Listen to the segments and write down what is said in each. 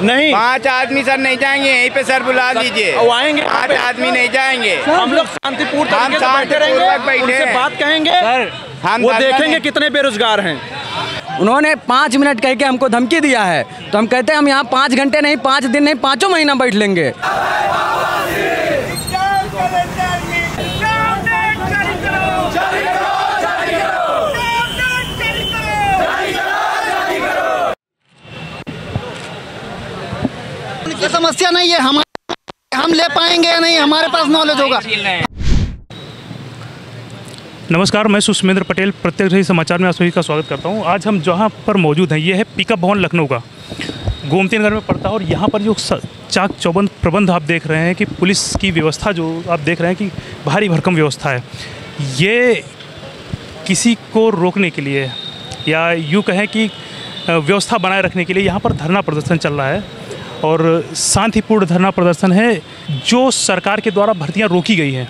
नहीं, 5 आदमी सर नहीं जाएंगे, यहीं पे सर बुला लीजिए। आएंगे 5 आदमी नहीं जाएंगे। हम लोग शांतिपूर्ण तरीके से बैठे रहेंगे, उनसे बात कहेंगे सर, वो देखेंगे कितने बेरोजगार हैं। उन्होंने 5 मिनट कह के हमको धमकी दिया है, तो हम कहते हैं हम यहाँ 5 घंटे नहीं, 5 दिन नहीं, 5 महीना बैठ लेंगे। ये समस्या नहीं है, हम ले पाएंगे या नहीं, हमारे पास नॉलेज होगा। नमस्कार, मैं सुष्मेंद्र पटेल, प्रत्यक्ष समाचार में आप सभी का स्वागत करता हूं। आज हम जहां पर मौजूद हैं ये है पिकअप भवन लखनऊ का, गोमती नगर में पड़ता है। और यहां पर जो चाक चौबंद प्रबंध आप देख रहे हैं कि पुलिस की व्यवस्था जो आप देख रहे हैं कि भारी भरकम व्यवस्था है, ये किसी को रोकने के लिए या यूँ कहें कि व्यवस्था बनाए रखने के लिए यहाँ पर धरना प्रदर्शन चल रहा है। और शांतिपूर्ण धरना प्रदर्शन है। जो सरकार के द्वारा भर्तियां रोकी गई हैं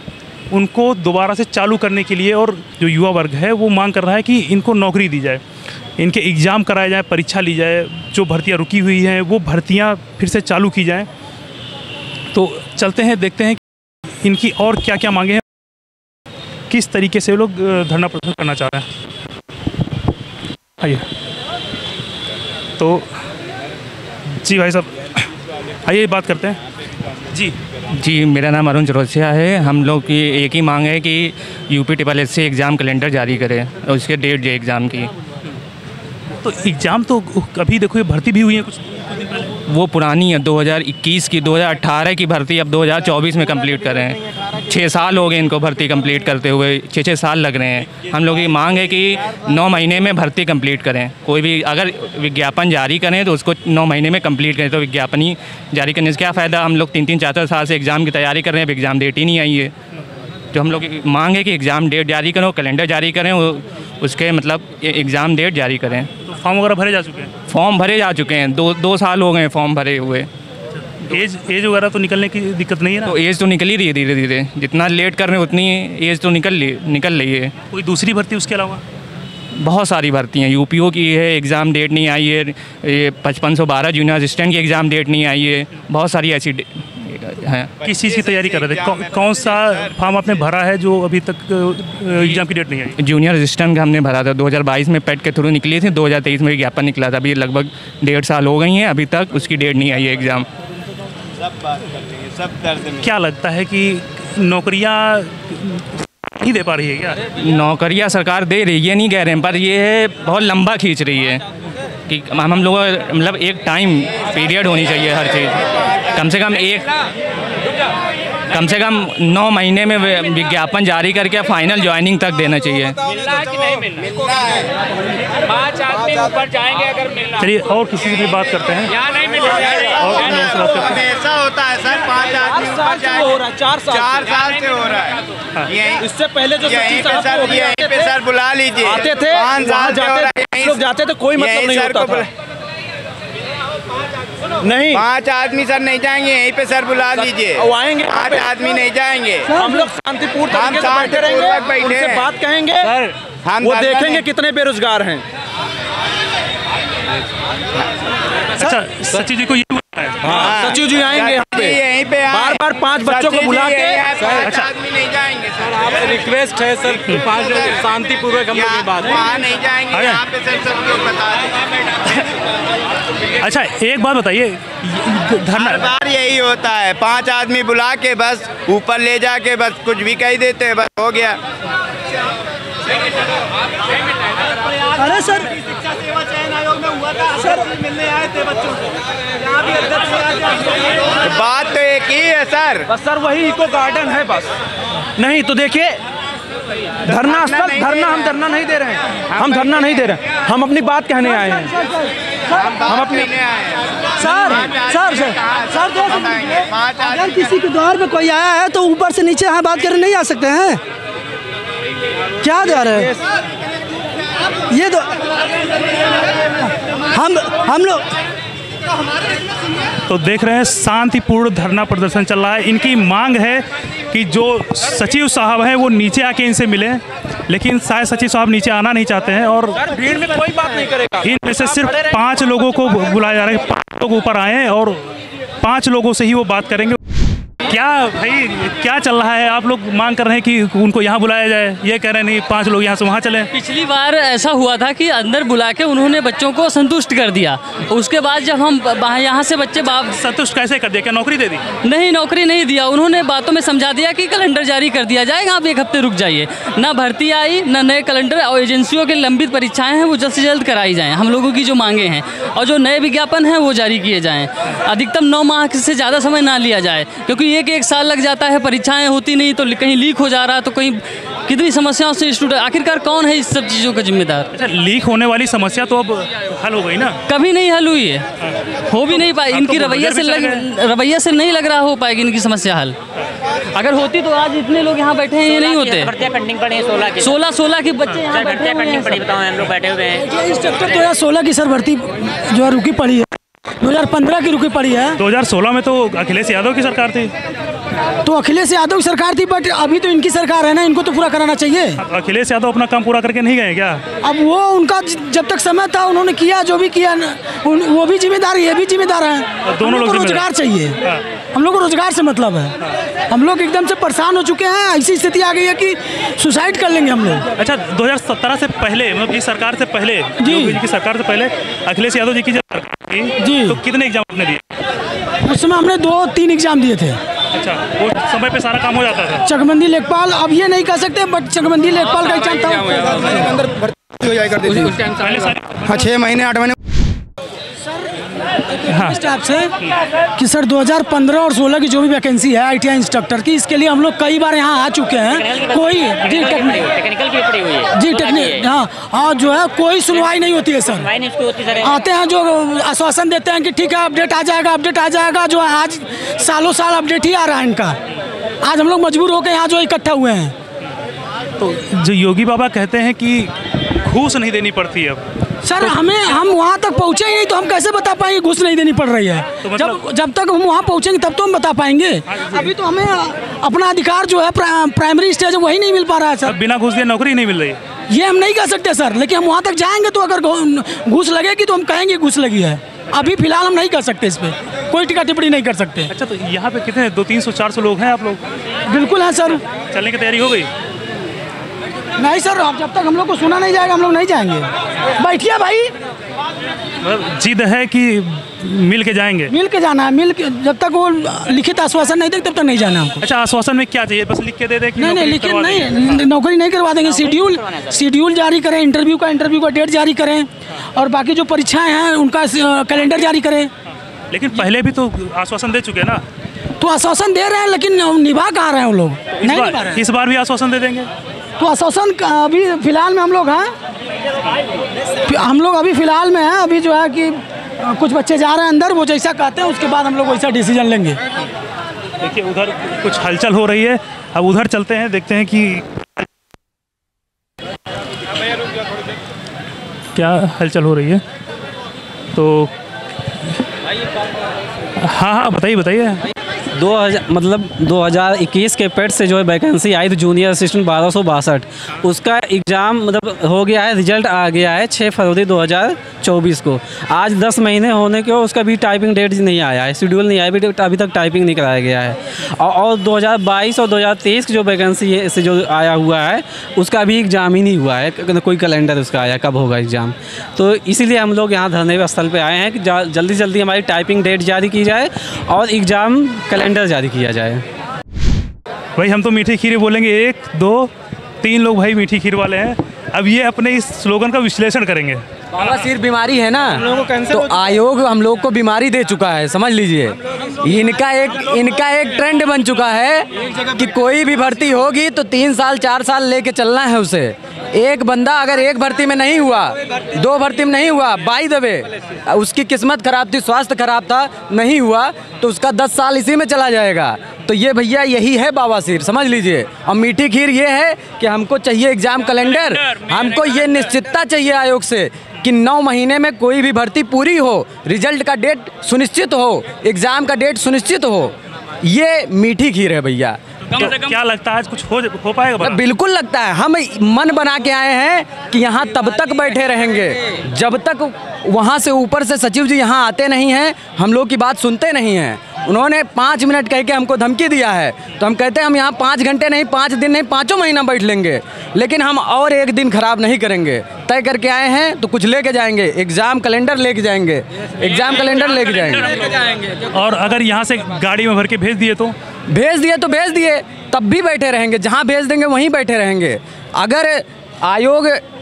उनको दोबारा से चालू करने के लिए, और जो युवा वर्ग है वो मांग कर रहा है कि इनको नौकरी दी जाए, इनके एग्ज़ाम कराए जाए, परीक्षा ली जाए, जो भर्तियां रुकी हुई हैं वो भर्तियां फिर से चालू की जाएं। तो चलते हैं, देखते हैं कि इनकी और क्या क्या मांगे हैं, किस तरीके से लोग धरना प्रदर्शन करना चाह रहे हैं। आइए तो जी भाई साहब, आइए बात करते हैं। जी, मेरा नाम अरुण चौरसिया है। हम लोग की एक ही मांग है कि UP-SSC एग्ज़ाम कैलेंडर जारी करे और उसके डेट जो एग्ज़ाम की। तो एग्ज़ाम तो अभी देखो ये भर्ती भी हुई है कुछ वो पुरानी है, 2021 की, 2018 की भर्ती अब 2024 में कंप्लीट कर रहे हैं। 6 साल हो गए इनको भर्ती कंप्लीट करते हुए, 6 साल लग रहे हैं। हम लोग की मांग है कि 9 महीने में भर्ती कंप्लीट करें। कोई भी अगर विज्ञापन जारी करें तो उसको 9 महीने में कंप्लीट करें। तो विज्ञापन ही जारी करने से क्या फ़ायदा? हम लोग 3-3, 4-4 साल से एग्ज़ाम की तैयारी कर रहे हैं, अब एग्ज़ाम डेट ही नहीं आई है। तो हम लोग की मांग है कि एग्ज़ाम डेट जारी करें, कैलेंडर जारी करें, उसके मतलब एग्ज़ाम डेट जारी करें। तो फॉर्म वगैरह भरे जा चुके हैं? फॉर्म भरे जा चुके हैं, 2 साल हो गए फॉर्म भरे हुए। एज वगैरह तो निकलने की दिक्कत नहीं है ना? तो एज तो निकल ही रही है धीरे धीरे, जितना लेट कर रहे हैं उतनी एज तो निकल रही है। कोई दूसरी भर्ती उसके अलावा? बहुत सारी भर्ती हैं। UPO की है, एग्ज़ाम डेट नहीं आई है। ये 5512 जूनियर असिस्टेंट की एग्ज़ाम डेट नहीं आई है। बहुत सारी ऐसी हैं। किस चीज़ की तैयारी कर रहे थे? कौन सा फॉर्म आपने भरा है जो अभी तक एग्ज़ाम की डेट नहीं आई? जूनियर असिस्टेंट का हमने भरा था, 2022 में पेट के थ्रू निकली थी, 2023 में विज्ञापन निकला था। अभी लगभग 1.5 साल हो गई हैं, अभी तक उसकी डेट नहीं आई है एग्ज़ाम। क्या लगता है कि नौकरियाँ नहीं दे पा रही है क्या? नौकरियाँ सरकार दे रही है, नहीं कह रहे हैं, पर ये है बहुत लंबा खींच रही है कि हम लोग मतलब एक टाइम पीरियड होनी चाहिए हर चीज़। कम से कम 9 महीने में विज्ञापन जारी करके फाइनल ज्वाइनिंग तक देना चाहिए। चलिए और किसी से भी बात करते हैं। ऐसा होता है सर, 5 आदमी ऊपर जाएंगे, 4 साल से हो रहा है। इससे पहले जो यहीं पे सर बुला लीजिए, आते थे, 5 साल लोग जाते थे, कोई मतलब नहीं होता था। नहीं, 5 आदमी सर नहीं जाएंगे, यहीं पे सर बुला लीजिए। आएंगे 5 आदमी नहीं जाएंगे। हम लोग शांतिपूर्ण तरीके से बैठे रहेंगे, उनसे बात कहेंगे सर, वो देखेंगे कितने बेरोजगार हैं। अच्छा, सचिव जी को ये है? हाँ, सचिव जी आएंगे यहीं पे बार 5 बच्चों को बुला के। 5 आदमी नहीं जाएंगे सर, आपसे रिक्वेस्ट है सर, 5 लोग शांतिपूर्वक हम लोग की बात वहाँ नहीं जाएंगे, यहाँ पे सर सब लोग बता दें। अच्छा एक बात बताइए, हर बार यही होता है, 5 आदमी बुला के बस ऊपर ले जाके बस कुछ भी कह देते हैं, बस हो गया। अरे सर, शिक्षा सेवा चयन आयोग में हुआ था सर, मिलने आए थे बच्चों से, यहाँ भी अध्यक्ष। बात तो एक ही है सर, बस सर वही इको गार्डन है बस। नहीं तो देखिए, धरना स्थल, हम धरना नहीं दे रहे हैं, हम धरना नहीं दे रहे हैं, हम अपनी बात कहने आए हैं। हम अपने सर अगर किसी के द्वार पे कोई आया है तो ऊपर से नीचे यहाँ बात करने नहीं आ सकते हैं? क्या जा रहे हैं ये? तो हम लोग तो देख रहे हैं शांतिपूर्ण धरना प्रदर्शन चल रहा है। इनकी मांग है कि जो सचिव साहब हैं वो नीचे आके इनसे मिलें, लेकिन शायद सचिव साहब नीचे आना नहीं चाहते हैं और भीड़ में कोई बात नहीं करेगा। इनमें से सिर्फ 5 लोगों को बुलाया जा रहा है। लोग ऊपर आए हैं और 5 लोगों से ही वो बात करेंगे। क्या भाई क्या चल रहा है? आप लोग मांग कर रहे हैं कि उनको यहाँ बुलाया जाए, ये कह रहे हैं नहीं 5 लोग यहाँ से वहाँ चले। पिछली बार ऐसा हुआ था कि अंदर बुला के उन्होंने बच्चों को संतुष्ट कर दिया। उसके बाद जब हम यहाँ से बच्चे संतुष्ट कैसे कर दिया? क्या नौकरी दे दी? नहीं, नौकरी नहीं दिया। उन्होंने बातों में समझा दिया कि कैलेंडर जारी कर दिया जाएगा, आप 1 हफ्ते रुक जाइए। ना भर्ती आई, ना नए कैलेंडर, और एजेंसियों की लंबित परीक्षाएं हैं वो जल्द से जल्द कराई जाएँ। हम लोगों की जो मांगे हैं और जो नए विज्ञापन हैं वो जारी किए जाएँ। अधिकतम 9 माह से ज़्यादा समय ना लिया जाए, क्योंकि 1 साल लग जाता है, परीक्षाएं होती नहीं, तो कहीं लीक हो जा रहा है, तो कहीं कितनी समस्याओं से स्टूडेंट, आखिरकार कौन है इस सब चीज़ों का जिम्मेदार? अच्छा, लीक होने वाली समस्या तो अब हल हो गई ना? कभी नहीं हल हुई है, हो भी नहीं पाई। इनकी रवैया से नहीं लग रहा हो पाएगी इनकी समस्या हल। अगर होती तो आज इतने लोग यहाँ बैठे हैं, ये नहीं होते। 16 के बच्चे यहाँ बैठे हैं। हम लोग बैठे हुए हैं। इंस्ट्रक्टर 2016 की सर भर्ती जो है रुकी पड़ी है, 2015 की रुकी पड़ी है। 2016 में तो अखिलेश यादव की सरकार थी। तो अखिलेश यादव की सरकार थी, बट अभी तो इनकी सरकार है ना, इनको तो पूरा कराना चाहिए। अखिलेश यादव अपना काम पूरा करके नहीं गए क्या? अब वो उनका जब तक समय था उन्होंने किया जो भी किया, वो भी जिम्मेदार, ये भी जिम्मेदार है। दोनों लोग रोजगार चाहिए। हम लोग को रोजगार से मतलब है। हम लोग एकदम से परेशान हो चुके हैं, ऐसी स्थिति आ गई है कि सुसाइड कर लेंगे हम लोग। अच्छा, 2017 से पहले, मतलब इस सरकार से पहले, की सरकार से पहले अखिलेश यादव जी की जब सरकार थी जी, तो कितने एग्जाम आपने दिए? उस समय हमने 2-3 एग्जाम दिए थे। अच्छा, वो समय पे सारा काम हो जाता था? चकबंदी लेखपाल, अब ये नहीं कह सकते, बट चकबंदी लेखपाल का एग्जाम था। हाँ, 6 महीने 8 महीने। आपसे कि सर 2015 और 16 की जो भी वैकेंसी है ITI इंस्ट्रक्टर की, इसके लिए हम लोग कई बार यहाँ आ चुके हैं। कोई जी टेक्निकल की पड़ी हुई है जी, टेक्निक हाँ जो है कोई सुनवाई नहीं होती है सर। आते हैं जो आश्वासन देते हैं कि ठीक है अपडेट आ जाएगा, जो आज सालों साल अपडेट ही आ रहा है इनका। आज हम लोग मजबूर होकर यहाँ जो इकट्ठा हुए हैं। तो जो योगी बाबा कहते हैं कि घूस नहीं देनी पड़ती अब सर, हम वहाँ तक पहुँचे ही नहीं, तो हम कैसे बता पाएंगे घूस नहीं देनी पड़ रही है? तो मतलब जब तक हम वहाँ पहुँचेंगे तब तो हम बता पाएंगे। अभी तो हमें अपना अधिकार जो है प्राइमरी स्टेज वही नहीं मिल पा रहा है सर। बिना घूस दिए नौकरी नहीं मिल रही है, ये हम नहीं कह सकते सर, लेकिन हम वहाँ तक जाएंगे तो अगर घूस लगेगी तो हम कहेंगे घूस लगी है। अभी फिलहाल हम नहीं कर सकते, इस पर कोई टिक्का टिप्पणी नहीं कर सकते। अच्छा, तो यहाँ पे कितने 200-300-400 लोग हैं आप लोग? बिल्कुल है सर। चलने की तैयारी हो गई? नहीं सर, अब जब तक हम लोग को सुना नहीं जाएगा हम लोग नहीं जाएंगे। बैठिए भाई, जिद है कि मिल के जाएंगे? मिल के जाना है, जब तक वो लिखित आश्वासन नहीं दे तब तक नहीं जाना हमको। अच्छा, आश्वासन में क्या चाहिए? बस लिख के दे दे कि नहीं, लिखित नहीं, नौकरी नहीं करवा देंगे। शेड्यूल जारी करें, इंटरव्यू का डेट जारी करें, और बाकी जो परीक्षाएं हैं उनका कैलेंडर जारी करें। लेकिन पहले भी तो आश्वासन दे चुके हैं ना? तो आश्वासन दे रहे हैं, लेकिन निभा कहाँ रहे हैं वो लोग? नहीं निभा रहे हैं। इस बार भी आश्वासन दे देंगे? तो आश्वासन अभी फिलहाल में हम लोग अभी फिलहाल में हैं। अभी जो है कि कुछ बच्चे जा रहे हैं अंदर, वो जैसा कहते हैं उसके बाद हम लोग वैसा डिसीजन लेंगे। देखिए, उधर कुछ हलचल हो रही है, अब उधर चलते हैं, देखते हैं कि क्या हलचल हो रही है। तो हाँ, बताइए। 2021 के पेट से जो है वैकेंसी आई थी जूनियर असिस्टेंट 1262, उसका एग्ज़ाम मतलब हो गया है, रिजल्ट आ गया है 6 फरवरी 2024 को। आज 10 महीने होने के उसका भी टाइपिंग डेट नहीं आया है, शेड्यूल नहीं आया, अभी तक टाइपिंग नहीं कराया गया है। और 2022 और 2023 की जो वैकेंसी से जो आया हुआ है उसका भी एग्ज़ाम ही नहीं हुआ है, कोई कैलेंडर उसका आया कब होगा एग्ज़ाम। तो इसीलिए हम लोग यहाँ धरने स्थल पर आए हैं कि जल्दी जल्दी हमारी टाइपिंग डेट जारी की जाए और एग्ज़ाम कैलेंडर जारी किया जाए। भाई हम तो मीठी खीर बोलेंगे, 1 2 3 लोग भाई मीठी खीर वाले हैं। अब ये अपने इस स्लोगन का विश्लेषण करेंगे। बवासीर बीमारी है ना, तो आयोग हम लोग को बीमारी दे चुका है, समझ लीजिए। इनका एक ट्रेंड बन चुका है कि कोई भी भर्ती होगी तो 3 साल 4 साल लेके चलना है उसे। एक बंदा अगर एक भर्ती में नहीं हुआ, 2 भर्ती में नहीं हुआ, बाय द वे उसकी किस्मत खराब थी, स्वास्थ्य खराब था, नहीं हुआ, तो उसका 10 साल इसी में चला जाएगा। तो ये भैया यही है बवासीर, समझ लीजिए। और मीठी खीर ये है कि हमको चाहिए एग्ज़ाम कैलेंडर, हमको ये निश्चितता चाहिए आयोग से कि 9 महीने में कोई भी भर्ती पूरी हो, रिजल्ट का डेट सुनिश्चित हो, एग्ज़ाम का डेट सुनिश्चित हो। ये मीठी खीर है भैया। तो क्या लगता है आज कुछ हो पाएगा भला? बिल्कुल लगता है। हम मन बना के आए हैं कि यहाँ तब तक बैठे रहेंगे जब तक वहाँ से ऊपर से सचिव जी यहाँ आते नहीं हैं, हम लोग की बात सुनते नहीं हैं। उन्होंने 5 मिनट कह के हमको धमकी दिया है, तो हम कहते हैं हम यहाँ 5 घंटे नहीं, 5 दिन नहीं, 5 महीना बैठ लेंगे, लेकिन हम और एक दिन खराब नहीं करेंगे। तय करके आए हैं तो कुछ लेके जाएंगे, एग्ज़ाम कैलेंडर लेके जाएंगे, एग्ज़ाम कैलेंडर लेके जाएंगे। और अगर यहाँ से गाड़ी में भर के भेज दिए तो भेज दिए तब भी बैठे रहेंगे, जहाँ भेज देंगे वहीं बैठे रहेंगे। अगर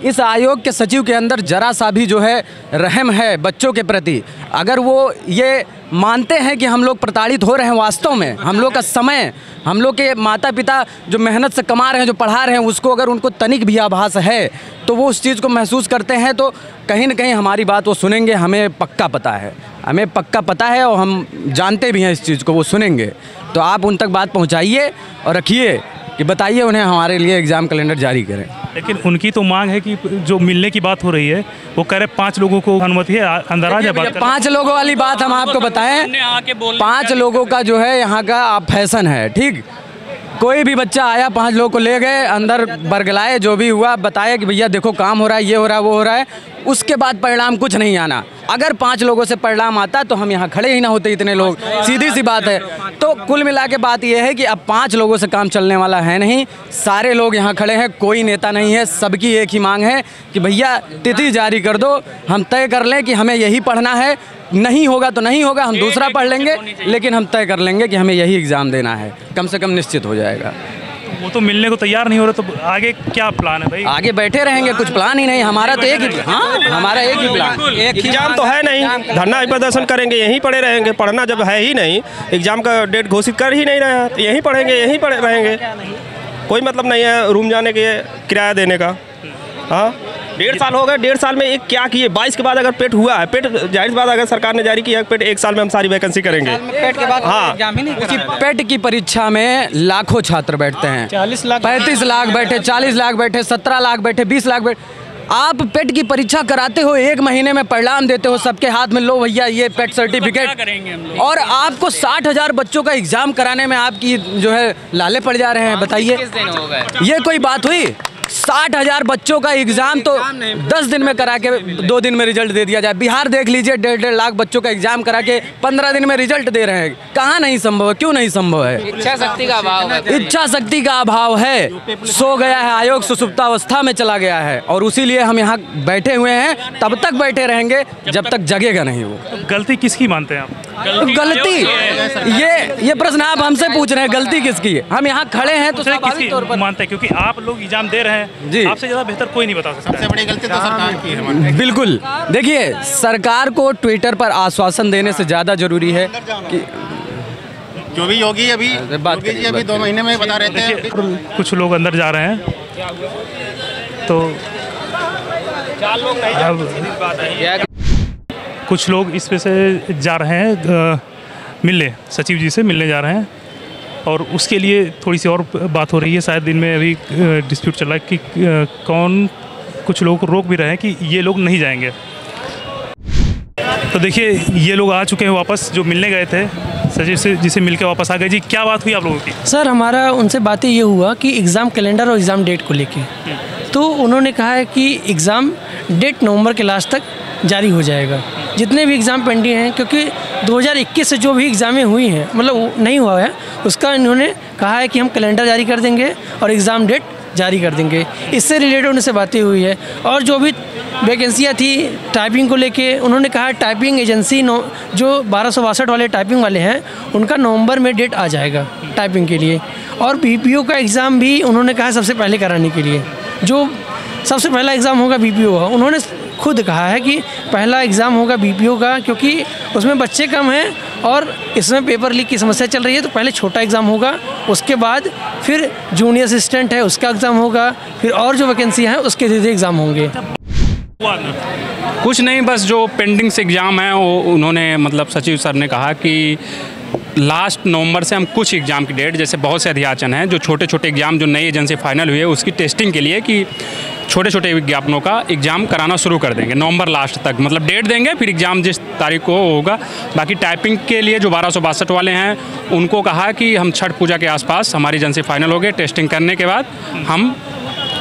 इस आयोग के सचिव के अंदर जरा सा भी जो है रहम है बच्चों के प्रति, अगर वो ये मानते हैं कि हम लोग प्रताड़ित हो रहे हैं, वास्तव में हम लोग का समय, हम लोग के माता पिता जो मेहनत से कमा रहे हैं, जो पढ़ा रहे हैं, उसको अगर उनको तनिक भी आभास है तो वो उस चीज़ को महसूस करते हैं, तो कहीं ना कहीं हमारी बात वो सुनेंगे। हमें पक्का पता है और हम जानते भी हैं इस चीज़ को, वो सुनेंगे। तो आप उन तक बात पहुँचाइए और रखिए कि बताइए उन्हें हमारे लिए एग्ज़ाम कैलेंडर जारी करें। लेकिन उनकी तो मांग है कि जो मिलने की बात हो रही है, वो कह रहे 5 लोगों को अनुमति है, अंदर आ जाए बात। 5 लोगों वाली बात हम आपको बताएं, 5 लोगों का जो है यहाँ का फैशन है, ठीक। कोई भी बच्चा आया, 5 लोगों को ले गए अंदर, बरगलाए, जो भी हुआ बताया कि भैया देखो काम हो रहा है, ये हो रहा है, वो हो रहा है, उसके बाद परिणाम कुछ नहीं आना। अगर 5 लोगों से परिणाम आता तो हम यहाँ खड़े ही ना होते इतने लोग, सीधी सी बात है। तो कुल मिला के बात यह है कि अब 5 लोगों से काम चलने वाला है नहीं, सारे लोग यहाँ खड़े हैं, कोई नेता नहीं है, सबकी एक ही मांग है कि भैया तिथि जारी कर दो, हम तय कर लें कि हमें यही पढ़ना है, नहीं होगा तो नहीं होगा, हम दूसरा पढ़ लेंगे, लेकिन हम तय कर लेंगे कि हमें यही एग्ज़ाम देना है, कम से कम निश्चित हो जाएगा। वो तो मिलने को तैयार नहीं हो रहा, तो आगे क्या प्लान है भाई? आगे बैठे रहेंगे, कुछ प्लान ही नहीं हमारा, तो एक ही हमारा एक ही प्लान। एग्जाम तो है नहीं, धरना प्रदर्शन करेंगे, यहीं पड़े रहेंगे। पढ़ना जब है ही नहीं, एग्जाम का डेट घोषित कर ही नहीं रहे हैं, तो यहीं पढ़ेंगे, यहीं पढ़े रहेंगे। कोई मतलब नहीं है रूम जाने के किराया देने का। हाँ 1.5 साल हो गए, 1.5 साल में एक क्या किए? 22 के बाद अगर पेट हुआ है, पेट जाहिर बात अगर सरकार ने जारी किया पेट, 1 साल में हम सारी वैकेंसी करेंगे। पेट के बाद पेट की परीक्षा में लाखों छात्र बैठते हैं, 35 लाख बैठे, 40 लाख बैठे, 17 लाख बैठे, 20 लाख बैठे। आप पेट की परीक्षा कराते हो, 1 महीने में परिणाम देते हो, सबके हाथ में लो भैया ये पेट सर्टिफिकेट, और आपको 60,000 बच्चों का एग्जाम कराने में आपकी जो है लाले पड़ जा रहे हैं। बताइए ये कोई बात हुई? 60,000 बच्चों का एग्जाम तो 10 दिन में करा के 2 दिन में रिजल्ट दे दिया जाए। बिहार देख लीजिए, 1.5 लाख बच्चों का एग्जाम करा के 15 दिन में रिजल्ट दे रहे हैं। कहाँ नहीं संभव है? क्यों नहीं संभव है? इच्छा शक्ति का अभाव है। इच्छा शक्ति का अभाव है। सो गया है आयोग, सुसुप्तावस्था में चला गया है, और उसीलिए हम यहाँ बैठे हुए हैं, तब तक बैठे रहेंगे जब तक जगेगा नहीं वो। गलती किसकी मानते हैं आप? गलती ये प्रश्न आप हमसे पूछ रहे हैं, गलती किसकी है? हम यहाँ खड़े हैं तो स्वाभाविक तौर पर मानते हैं, क्योंकि आप लोग एग्जाम दे रहे हैं जी, आपसे ज़्यादा बेहतर कोई नहीं बता सकता। सबसे बड़ी गलती तो सरकार की है। बिल्कुल, देखिए सरकार को ट्विटर पर आश्वासन देने से ज़्यादा जरूरी है कि जो भी योगी अभी 2 महीने में बता रहे थे। कुछ लोग अंदर जा रहे हैं, तो कुछ लोग इस पे से जा रहे हैं मिलने, सचिव जी से मिलने जा रहे हैं, और उसके लिए थोड़ी सी और बात हो रही है। शायद दिन में अभी डिस्प्यूट चल रहा है कि कुछ लोगों को रोक भी रहे हैं कि ये लोग नहीं जाएंगे। तो देखिए ये लोग आ चुके हैं वापस, जो मिलने गए थे सचिव से, जिसे मिलकर वापस आ गए। जी क्या बात हुई आप लोगों की? सर हमारा उनसे बातें ये हुआ कि एग्ज़ाम कैलेंडर और एग्ज़ाम डेट को लेके, तो उन्होंने कहा है कि एग्ज़ाम डेट नवंबर के लास्ट तक जारी हो जाएगा, जितने भी एग्ज़ाम पेंडिंग हैं, क्योंकि 2021 से जो भी एग्ज़ामें हुई हैं, मतलब नहीं हुआ है, उसका इन्होंने कहा है कि हम कैलेंडर जारी कर देंगे और एग्ज़ाम डेट जारी कर देंगे। इससे रिलेटेड उनसे बातें हुई है। और जो भी वैकेंसियाँ थी टाइपिंग को लेके, उन्होंने कहा टाइपिंग एजेंसी जो 1262 वाले टाइपिंग वाले हैं, उनका नवंबर में डेट आ जाएगा टाइपिंग के लिए। और बीपीओ का एग्ज़ाम भी उन्होंने कहा सबसे पहले कराने के लिए, जो सबसे पहला एग्ज़ाम होगा बीपीओ का। उन्होंने खुद कहा है कि पहला एग्ज़ाम होगा बीपीओ का, क्योंकि उसमें बच्चे कम हैं और इसमें पेपर लीक की समस्या चल रही है, तो पहले छोटा एग्ज़ाम होगा, उसके बाद फिर जूनियर असिस्टेंट है उसका एग्ज़ाम होगा, फिर और जो वैकेंसियाँ हैं उसके धीरे एग्ज़ाम होंगे। कुछ नहीं, बस जो पेंडिंग से एग्ज़ाम है वो उन्होंने मतलब सचिव सर ने कहा कि लास्ट नवंबर से हम कुछ एग्ज़ाम की डेट, जैसे बहुत से अध्याचन हैं जो छोटे छोटे एग्ज़ाम जो नई एजेंसी फाइनल हुए उसकी टेस्टिंग के लिए कि छोटे छोटे विज्ञापनों का एग्ज़ाम कराना शुरू कर देंगे नवंबर लास्ट तक, मतलब डेट देंगे फिर एग्ज़ाम जिस तारीख को होगा। बाकी टाइपिंग के लिए जो 1262 वाले हैं उनको कहा कि हम छठ पूजा के आसपास हमारी एजेंसी फाइनल हो गए, टेस्टिंग करने के बाद हम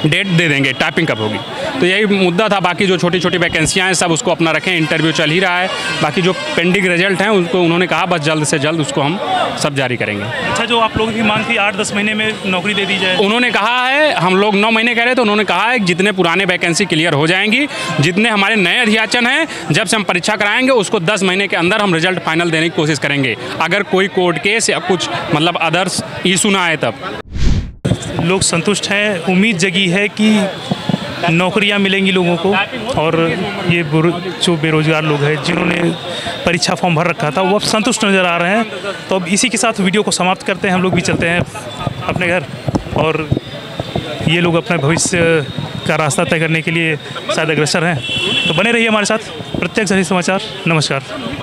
डेट दे देंगे टाइपिंग कब होगी। तो यही मुद्दा था। बाकी जो छोटी छोटी वैकेंसियाँ हैं सब उसको अपना रखें, इंटरव्यू चल ही रहा है। बाकी जो पेंडिंग रिजल्ट हैं उनको उन्होंने कहा बस जल्द से जल्द उसको हम सब जारी करेंगे। अच्छा, जो आप लोगों की मांग थी 8-10 महीने में नौकरी दे दी जाए, उन्होंने कहा है, हम लोग 9 महीने कह रहे थे, उन्होंने कहा है जितने पुराने वैकेंसी क्लियर हो जाएंगी, जितने हमारे नए अध्याचन हैं जब से हम परीक्षा कराएंगे उसको 10 महीने के अंदर हम रिजल्ट फाइनल देने की कोशिश करेंगे, अगर कोई कोर्ट केस या कुछ मतलब अदर्स इशू ना आए तब। लोग संतुष्ट हैं, उम्मीद जगी है कि नौकरियां मिलेंगी लोगों को, और ये जो बेरोजगार लोग हैं जिन्होंने परीक्षा फॉर्म भर रखा था वो अब संतुष्ट नज़र आ रहे हैं। तो अब इसी के साथ वीडियो को समाप्त करते हैं, हम लोग भी चलते हैं अपने घर, और ये लोग अपने भविष्य का रास्ता तय करने के लिए शायद अग्रसर हैं। तो बने रहिए हमारे साथ, प्रत्यक्ष समाचार। नमस्कार।